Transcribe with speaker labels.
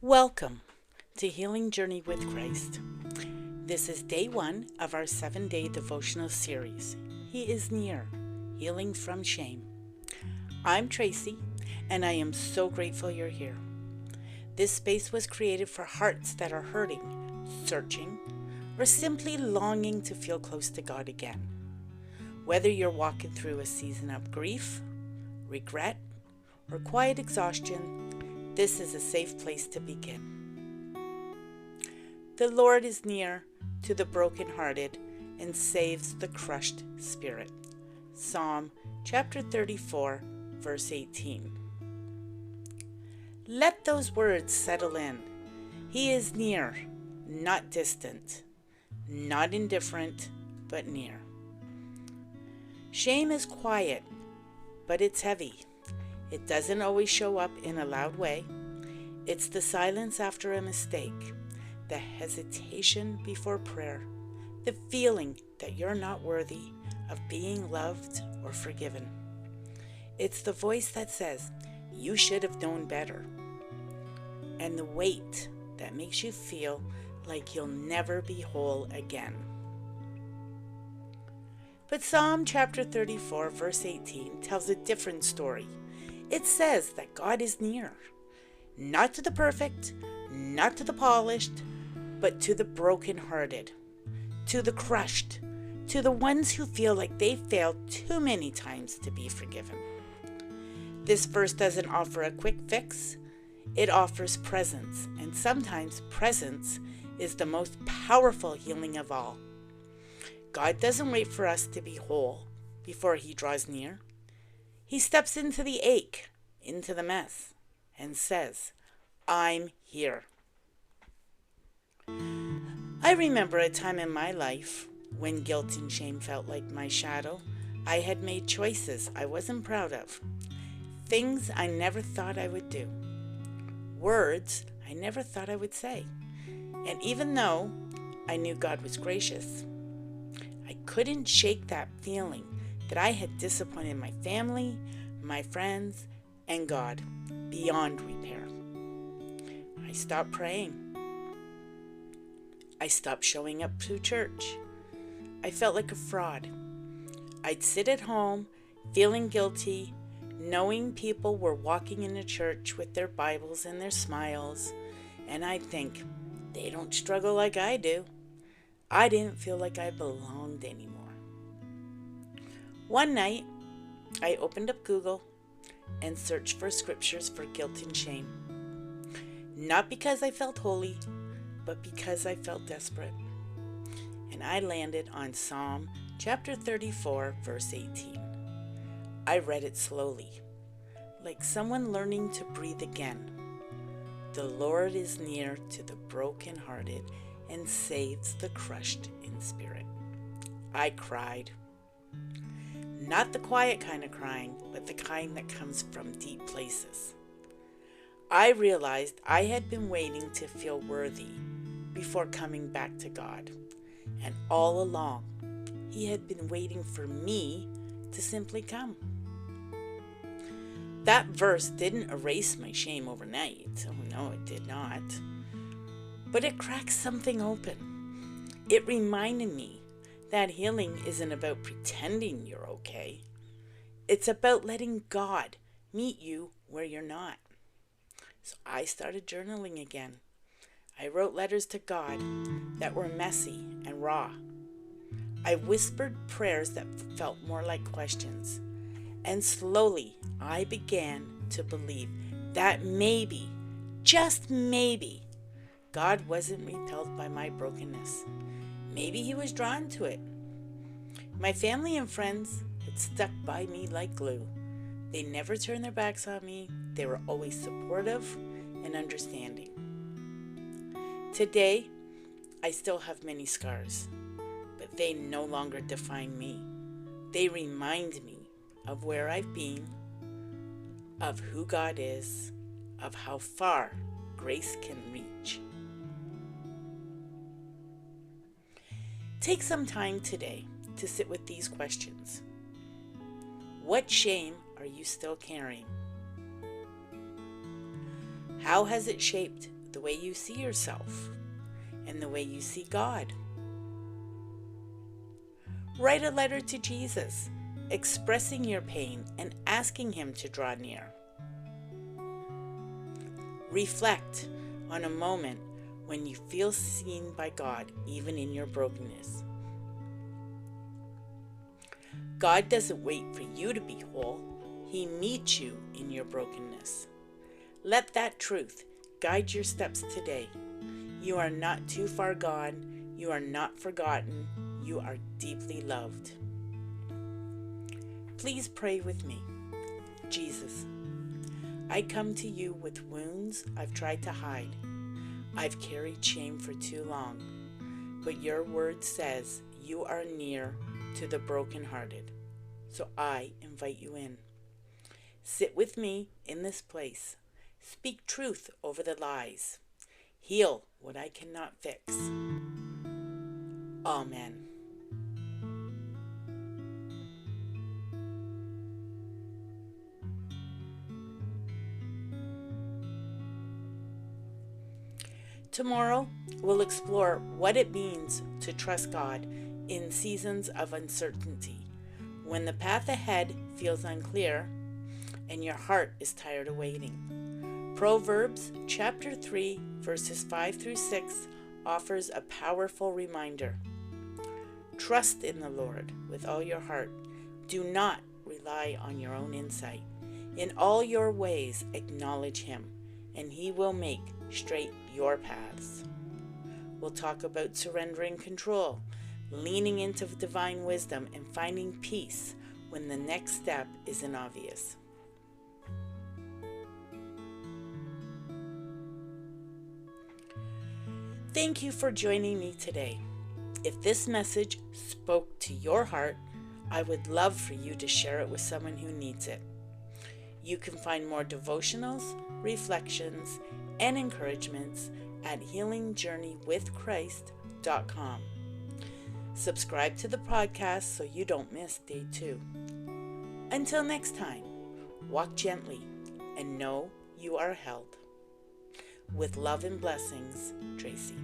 Speaker 1: Welcome to Healing Journey with Christ. This is day 1 of our 7-day devotional series. He is near, healing from shame. I'm Tracy, and I am so grateful you're here. This space was created for hearts that are hurting, searching, or simply longing to feel close to God again. Whether you're walking through a season of grief, regret, or quiet exhaustion, this is a safe place to begin. The Lord is near to the brokenhearted and saves the crushed spirit. Psalm chapter 34, verse 18. Let those words settle in. He is near, not distant, not indifferent, but near. Shame is quiet, but it's heavy. It doesn't always show up in a loud way. It's the silence after a mistake, the hesitation before prayer, the feeling that you're not worthy of being loved or forgiven. It's the voice that says, you should have known better. And the weight that makes you feel like you'll never be whole again. But Psalm chapter 34, verse 18 tells a different story. It says that God is near, not to the perfect, not to the polished, but to the brokenhearted, to the crushed, to the ones who feel like they failed too many times to be forgiven. This verse doesn't offer a quick fix. It offers presence, and sometimes presence is the most powerful healing of all. God doesn't wait for us to be whole before He draws near. He steps into the ache, into the mess, and says, I'm here. I remember a time in my life when guilt and shame felt like my shadow. I had made choices I wasn't proud of, things I never thought I would do, words I never thought I would say. And even though I knew God was gracious, I couldn't shake that feeling that I had disappointed my family, my friends, and God beyond repair. I stopped praying. I stopped showing up to church. I felt like a fraud. I'd sit at home, feeling guilty, knowing people were walking into church with their Bibles and their smiles, and I'd think, they don't struggle like I do. I didn't feel like I belonged anymore. One night, I opened up Google and searched for scriptures for guilt and shame. Not because I felt holy, but because I felt desperate. And I landed on Psalm chapter 34, verse 18. I read it slowly, like someone learning to breathe again. The Lord is near to the brokenhearted and saves the crushed in spirit. I cried. Not the quiet kind of crying, but the kind that comes from deep places. I realized I had been waiting to feel worthy before coming back to God. And all along, He had been waiting for me to simply come. That verse didn't erase my shame overnight. Oh no, it did not. But it cracked something open. It reminded me that healing isn't about pretending you're okay. It's about letting God meet you where you're not. So I started journaling again. I wrote letters to God that were messy and raw. I whispered prayers that felt more like questions. And slowly I began to believe that maybe, just maybe, God wasn't repelled by my brokenness. Maybe He was drawn to it. My family and friends had stuck by me like glue. They never turned their backs on me. They were always supportive and understanding. Today, I still have many scars, but they no longer define me. They remind me of where I've been, of who God is, of how far grace can reach. Take some time today to sit with these questions. What shame are you still carrying? How has it shaped the way you see yourself and the way you see God. Write a letter to Jesus, expressing your pain and asking Him to draw near. Reflect on a moment when you feel seen by God, even in your brokenness. God doesn't wait for you to be whole. He meets you in your brokenness. Let that truth guide your steps today. You are not too far gone. You are not forgotten. You are deeply loved. Please pray with me. Jesus, I come to you with wounds I've tried to hide. I've carried shame for too long, but your word says you are near to the brokenhearted. So I invite you in. Sit with me in this place. Speak truth over the lies. Heal what I cannot fix. Amen. Tomorrow, we'll explore what it means to trust God in seasons of uncertainty, when the path ahead feels unclear and your heart is tired of waiting. Proverbs chapter 3, verses 5 through 6 offers a powerful reminder. Trust in the Lord with all your heart. Do not rely on your own insight. In all your ways, acknowledge Him, and He will make straight your paths. We'll talk about surrendering control, leaning into divine wisdom, and finding peace when the next step isn't obvious. Thank you for joining me today. If this message spoke to your heart, I would love for you to share it with someone who needs it. You can find more devotionals, reflections, and encouragements at healingjourneywithchrist.com. Subscribe to the podcast so you don't miss day 2. Until next time, walk gently and know you are held. With love and blessings, Tracy.